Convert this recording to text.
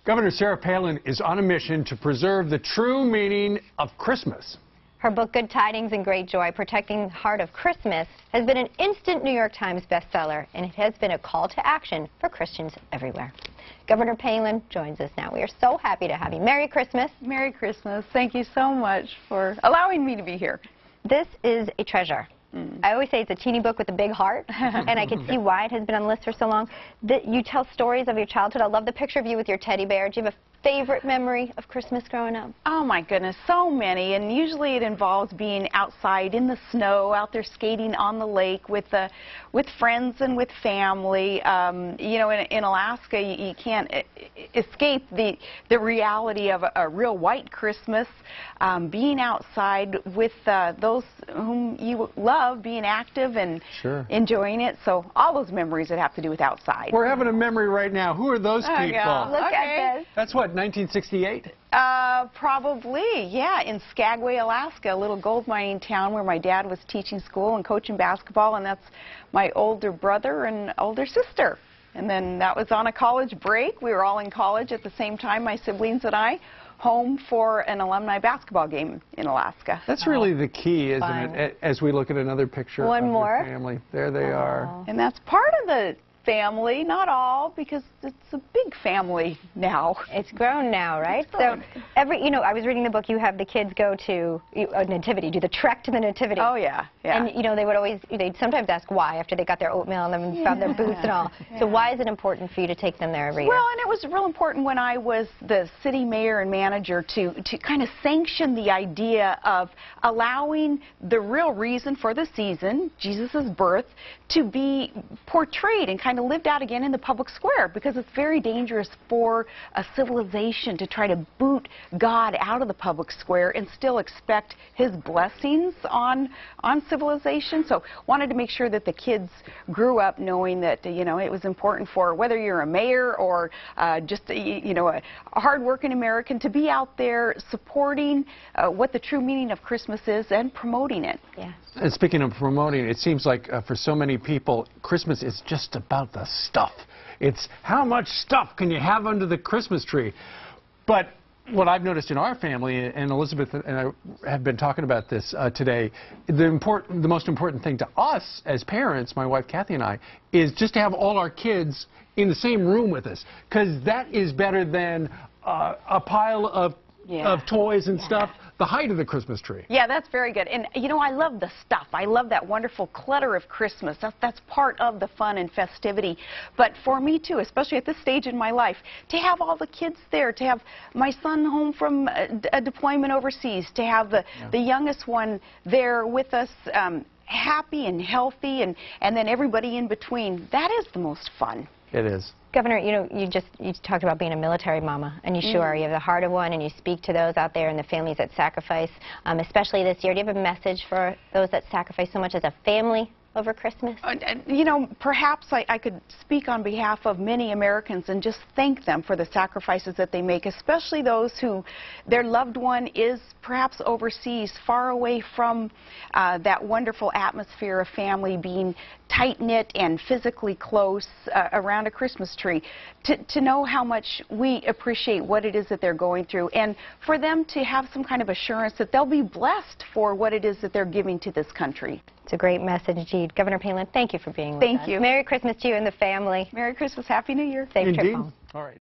Governor Sarah Palin is on a mission to preserve the true meaning of Christmas. Her book, Good Tidings and Great Joy, Protecting the Heart of Christmas, has been an instant New York Times bestseller, and it has been a call to action for Christians everywhere. Governor Palin joins us now. We are so happy to have you. Merry Christmas. Merry Christmas. Thank you so much for allowing me to be here. This is a treasure. I always say it's a teeny book with a big heart, and I can see why it has been on the list for so long. You tell stories of your childhood. I love the picture of you with your teddy bear. Do you have a favorite memory of Christmas growing up? Oh my goodness, so many, and usually it involves being outside in the snow, out there skating on the lake with friends and with family. You know, in Alaska, you can't escape the reality of a real white Christmas. Being outside with those whom you love, being active and enjoying it. So all those memories that have to do with outside. We're having a memory right now. Who are those people? Yeah. Look at this. That's what, 1968? Probably, yeah, in Skagway, Alaska, a little gold mining town where my dad was teaching school and coaching basketball, and that's my older brother and older sister. And then that was on a college break. We were all in college at the same time, my siblings and I, home for an alumni basketball game in Alaska. That's really the key, isn't it? As we look at another picture of your family. There they are. And that's part of the family, not all, because it's a big family now. It's grown now, right? So you know, I was reading the book. You have the kids go to a nativity, do the trek to the nativity. Oh yeah, yeah. And you know, they'd sometimes ask why after they got their oatmeal and found their boots and all. Yeah. So why is it important for you to take them there every year? Well, and it was real important when I was the city mayor and manager to kind of sanction the idea of allowing the real reason for the season, Jesus' birth, to be portrayed and kind of lived out again in the public square, because it's very dangerous for a civilization to try to boot God out of the public square and still expect his blessings on civilization. So wanted to make sure that the kids grew up knowing that, you know, it was important for whether you're a mayor or just you know, a hard-working American to be out there supporting what the true meaning of Christmas is and promoting it. Yeah. And speaking of promoting, it seems like for so many people, Christmas is just about the stuff. It's how much stuff can you have under the Christmas tree. But what I've noticed in our family, and Elizabeth and I have been talking about this today, the most important thing to us as parents, my wife Kathy and I, is just to have all our kids in the same room with us, because that is better than a pile of toys and stuff, the height of the Christmas tree. Yeah, that's very good. And, you know, I love the stuff. I love that wonderful clutter of Christmas. That's part of the fun and festivity. But for me, too, especially at this stage in my life, to have all the kids there, to have my son home from a deployment overseas, to have the youngest one there with us, happy and healthy, and then everybody in between, that is the most fun. It is. Governor, you know, you talked about being a military mama, and you sure are. You have the heart of one, and you speak to those out there and the families that sacrifice, especially this year. Do you have a message for those that sacrifice so much as a family over Christmas? You know, perhaps I could speak on behalf of many Americans and just thank them for the sacrifices that they make, especially those who their loved one is perhaps overseas, far away from that wonderful atmosphere of family, being tight-knit and physically close around a Christmas tree. To know how much we appreciate what it is that they're going through, and for them to have some kind of assurance that they'll be blessed for what it is that they're giving to this country. It's a great message, indeed. Governor Palin, thank you for being with us. Thank you. Merry Christmas to you and the family. Merry Christmas. Happy New Year. Safe trip home. All right.